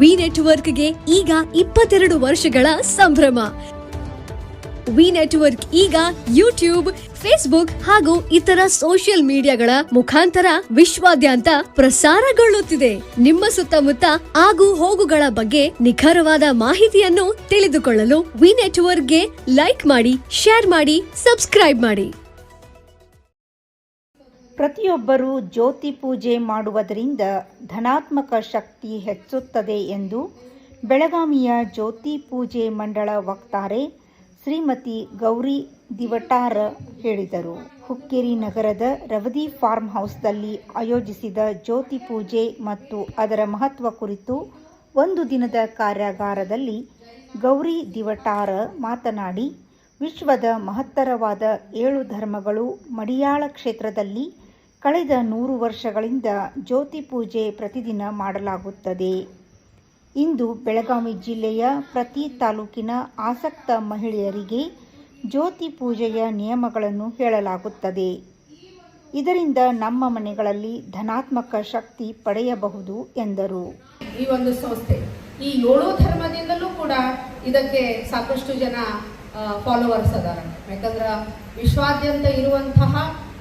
V ನೆಟ್ವರ್ಕ್ಗೆ ಈಗ 22 ವರ್ಷಗಳ ಸಂಭ್ರಮ. ವಿ ನೆಟ್ವರ್ಕ್ ಈಗ ಯೂಟ್ಯೂಬ್, ಫೇಸ್ಬುಕ್ ಹಾಗೂ ಇತರ ಸೋಷಿಯಲ್ ಮೀಡಿಯಾಗಳ ಮುಖಾಂತರ ವಿಶ್ವಾದ್ಯಂತ ಪ್ರಸಾರಗೊಳ್ಳುತ್ತಿದೆ. ನಿಮ್ಮ ಸುತ್ತಮುತ್ತ ಆಗು ಹೋಗುಗಳ ಬಗ್ಗೆ ನಿಖರವಾದ ಮಾಹಿತಿಯನ್ನು ತಿಳಿದುಕೊಳ್ಳಲು ವಿ ನೆಟ್ವರ್ಕ್ಗೆ ಲೈಕ್ ಮಾಡಿ, ಶೇರ್ ಮಾಡಿ, ಸಬ್ಸ್ಕ್ರೈಬ್ ಮಾಡಿ. ಪ್ರತಿಯೊಬ್ಬರೂ ಜ್ಯೋತಿ ಪೂಜೆ ಮಾಡುವುದರಿಂದ ಧನಾತ್ಮಕ ಶಕ್ತಿ ಹೆಚ್ಚುತ್ತದೆ ಎಂದು ಬೆಳಗಾವಿಯ ಜ್ಯೋತಿ ಪೂಜೆ ಮಂಡಳ ವಕ್ತಾರೆ ಶ್ರೀಮತಿ ಗೌರಿ ದಿವಟಾರ ಹೇಳಿದರು. ಹುಕ್ಕೇರಿ ನಗರದ ರವದಿ ಫಾರ್ಮ್ ಹೌಸ್ನಲ್ಲಿ ಆಯೋಜಿಸಿದ ಜ್ಯೋತಿ ಪೂಜೆ ಮತ್ತು ಅದರ ಮಹತ್ವ ಕುರಿತು ಒಂದು ದಿನದ ಕಾರ್ಯಾಗಾರದಲ್ಲಿ ಗೌರಿ ದಿವಟಾರ ಮಾತನಾಡಿ, ವಿಶ್ವದ ಮಹತ್ತರವಾದ 7 ಧರ್ಮಗಳು ಮಡಿಯಾಳ ಕ್ಷೇತ್ರದಲ್ಲಿ ಕಳೆದ 100 ವರ್ಷಗಳಿಂದ ಜ್ಯೋತಿ ಪೂಜೆ ಪ್ರತಿದಿನ ಮಾಡಲಾಗುತ್ತದೆ. ಇಂದು ಬೆಳಗಾವಿ ಜಿಲ್ಲೆಯ ಪ್ರತಿ ತಾಲೂಕಿನ ಆಸಕ್ತ ಮಹಿಳೆಯರಿಗೆ ಜ್ಯೋತಿ ಪೂಜೆಯ ನಿಯಮಗಳನ್ನು ಹೇಳಲಾಗುತ್ತದೆ. ಇದರಿಂದ ನಮ್ಮ ಮನೆಗಳಲ್ಲಿ ಧನಾತ್ಮಕ ಶಕ್ತಿ ಪಡೆಯಬಹುದು ಎಂದರು. ಈ ಒಂದು ಸಂಸ್ಥೆ ಈ 7 ಧರ್ಮದಿಂದಲೂ ಕೂಡ ಇದಕ್ಕೆ ಸಾಕಷ್ಟು ಜನ ಫಾಲೋವರ್ಸ್ ಅದಾರ. ಯಾಕಂದ್ರೆ ವಿಶ್ವಾದ್ಯಂತ ಇರುವಂತಹ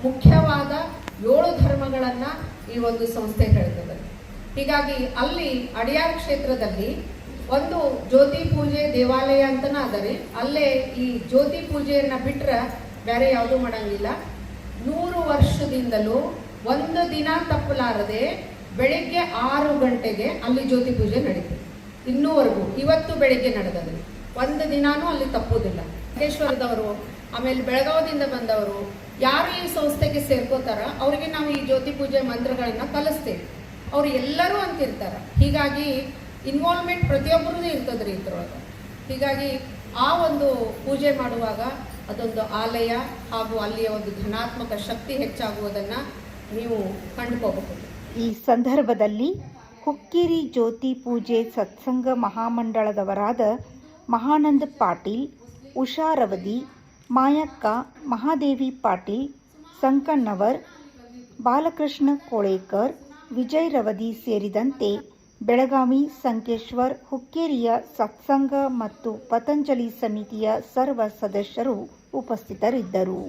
ಮುಖ್ಯವಾದ 7 ಧರ್ಮಗಳನ್ನ ಈ ಒಂದು ಸಂಸ್ಥೆ ಹೇಳ್ತದೆ. ಹೀಗಾಗಿ ಅಲ್ಲಿ ಅಡಿಯಾರ್ ಕ್ಷೇತ್ರದಲ್ಲಿ ಒಂದು ಜ್ಯೋತಿ ಪೂಜೆ ದೇವಾಲಯ ಅಂತನ ಅದರಿ. ಅಲ್ಲೇ ಈ ಜ್ಯೋತಿ ಪೂಜೆಯನ್ನ ಬಿಟ್ರೆ ಬೇರೆ ಯಾವುದೂ ಮಾಡಂಗಿಲ್ಲ. 100 ವರ್ಷದಿಂದಲೂ ಒಂದು ದಿನ ತಪ್ಪಲಾರದೆ ಬೆಳಿಗ್ಗೆ 6 ಗಂಟೆಗೆ ಅಲ್ಲಿ ಜ್ಯೋತಿ ಪೂಜೆ ನಡೀತದೆ. ಇನ್ನೂವರೆಗೂ ಇವತ್ತು ಬೆಳಿಗ್ಗೆ ನಡೆದದ್ರಿ. ಒಂದು ದಿನಾನೂ ಅಲ್ಲಿ ತಪ್ಪುವುದಿಲ್ಲ. ಮಹೇಶ್ವರದವರು, ಆಮೇಲೆ ಬೆಳಗಾವದಿಂದ ಬಂದವರು ಯಾರು ಈ ಸಂಸ್ಥೆಗೆ ಸೇರ್ಕೋತಾರ ಅವರಿಗೆ ನಾವು ಈ ಜ್ಯೋತಿ ಪೂಜೆ ಮಂತ್ರಗಳನ್ನ ಕಲಿಸ್ತೇವೆ. ಅವ್ರು ಎಲ್ಲರೂ ಅಂತಿರ್ತಾರ. ಹೀಗಾಗಿ ಇನ್ವಾಲ್ವ್ಮೆಂಟ್ ಪ್ರತಿಯೊಬ್ಬರದ್ದು ಇರ್ತದ್ರಿ ಇದ್ರೊಳಗೆ. ಹೀಗಾಗಿ ಆ ಒಂದು ಪೂಜೆ ಮಾಡುವಾಗ ಅದೊಂದು ಆಲಯ ಹಾಗೂ ಅಲ್ಲಿಯ ಒಂದು ಧನಾತ್ಮಕ ಶಕ್ತಿ ಹೆಚ್ಚಾಗುವುದನ್ನು ನೀವು ಕಂಡುಕೋಬಹುದು. ಈ ಸಂದರ್ಭದಲ್ಲಿ ಹುಕ್ಕೇರಿ ಜ್ಯೋತಿ ಪೂಜೆ ಸತ್ಸಂಗ ಮಹಾಮಂಡಳದವರಾದ ಮಹಾನಂದ ಪಾಟೀಲ್, ಉಷಾ ರವದಿ, ಮಾಯಕ್ಕ, ಮಹಾದೇವಿ ಪಾಟೀಲ್, ಸಂಕಣ್ಣವರ್, ಬಾಲಕೃಷ್ಣ ಕೋಳೇಕರ್, ವಿಜಯ್ ರವದಿ ಸೇರಿದಂತೆ ಬೆಳಗಾವಿ, ಸಂಕೇಶ್ವರ್, ಹುಕ್ಕೇರಿಯ ಸತ್ಸಂಗ ಮತ್ತು ಪತಂಜಲಿ ಸಮಿತಿಯ ಸರ್ವ ಸದಸ್ಯರು ಉಪಸ್ಥಿತರಿದ್ದರು.